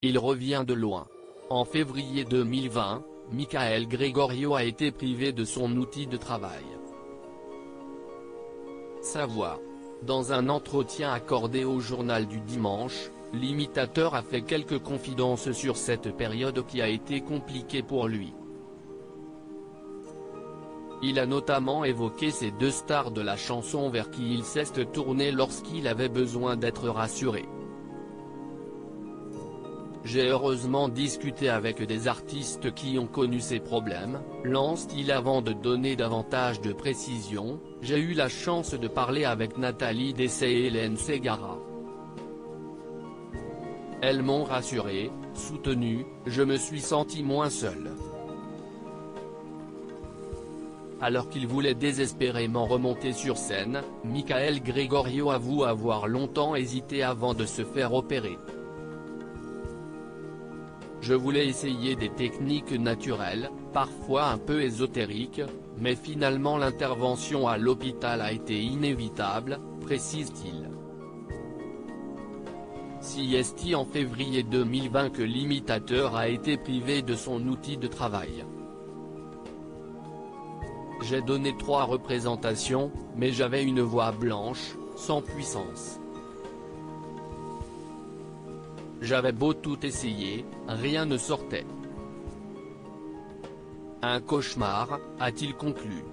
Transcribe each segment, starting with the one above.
Il revient de loin. En février 2020, Michael Gregorio a été privé de son outil de travail. Sa voix. Dans un entretien accordé au journal du dimanche, l'imitateur a fait quelques confidences sur cette période qui a été compliquée pour lui. Il a notamment évoqué ces deux stars de la chanson vers qui il s'est tourné lorsqu'il avait besoin d'être rassuré. J'ai heureusement discuté avec des artistes qui ont connu ces problèmes, lance-t-il avant de donner davantage de précisions. J'ai eu la chance de parler avec Nathalie Dessay et Hélène Ségara. Elles m'ont rassuré, soutenu, je me suis senti moins seul. Alors qu'il voulait désespérément remonter sur scène, Michael Gregorio avoue avoir longtemps hésité avant de se faire opérer. Je voulais essayer des techniques naturelles, parfois un peu ésotériques, mais finalement l'intervention à l'hôpital a été inévitable, précise-t-il. CST en février 2020 que l'imitateur a été privé de son outil de travail. J'ai donné 3 représentations, mais j'avais une voix blanche, sans puissance. J'avais beau tout essayer, rien ne sortait. Un cauchemar, a-t-il conclu.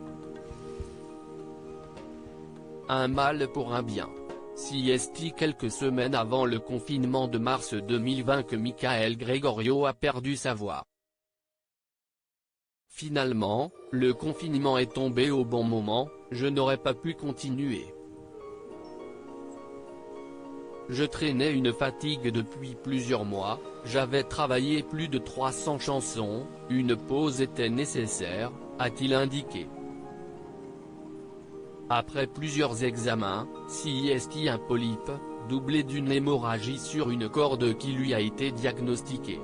Un mal pour un bien. CST quelques semaines avant le confinement de mars 2020 que Michael Gregorio a perdu sa voix. Finalement, le confinement est tombé au bon moment, je n'aurais pas pu continuer. Je traînais une fatigue depuis plusieurs mois, j'avais travaillé plus de 300 chansons, une pause était nécessaire, a-t-il indiqué. Après plusieurs examens, CST un polype, doublé d'une hémorragie sur une corde qui lui a été diagnostiquée.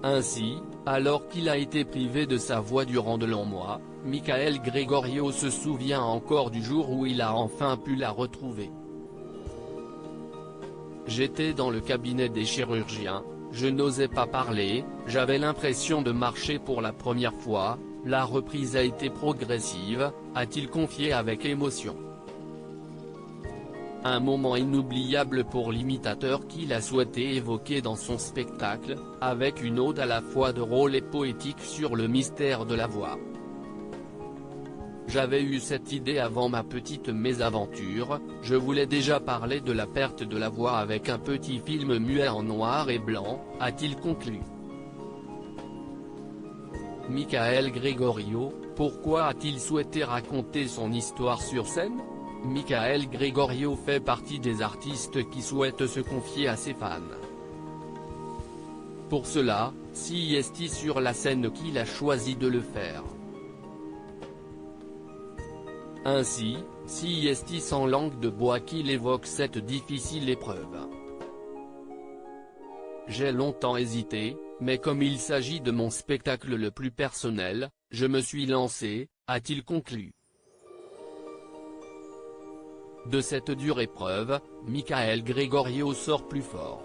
Ainsi, alors qu'il a été privé de sa voix durant de longs mois, Michael Gregorio se souvient encore du jour où il a enfin pu la retrouver. J'étais dans le cabinet des chirurgiens, je n'osais pas parler, j'avais l'impression de marcher pour la première fois, la reprise a été progressive, a-t-il confié avec émotion. Un moment inoubliable pour l'imitateur qu'il a souhaité évoquer dans son spectacle, avec une ode à la fois drôle et poétique sur le mystère de la voix. J'avais eu cette idée avant ma petite mésaventure, je voulais déjà parler de la perte de la voix avec un petit film muet en noir et blanc, a-t-il conclu. Michael Gregorio, pourquoi a-t-il souhaité raconter son histoire sur scène? Michael Gregorio fait partie des artistes qui souhaitent se confier à ses fans. Pour cela, CST sur la scène qu'il a choisi de le faire. Ainsi, CST sans langue de bois qu'il évoque cette difficile épreuve. J'ai longtemps hésité, mais comme il s'agit de mon spectacle le plus personnel, je me suis lancé, a-t-il conclu. De cette dure épreuve, Michael Gregorio sort plus fort.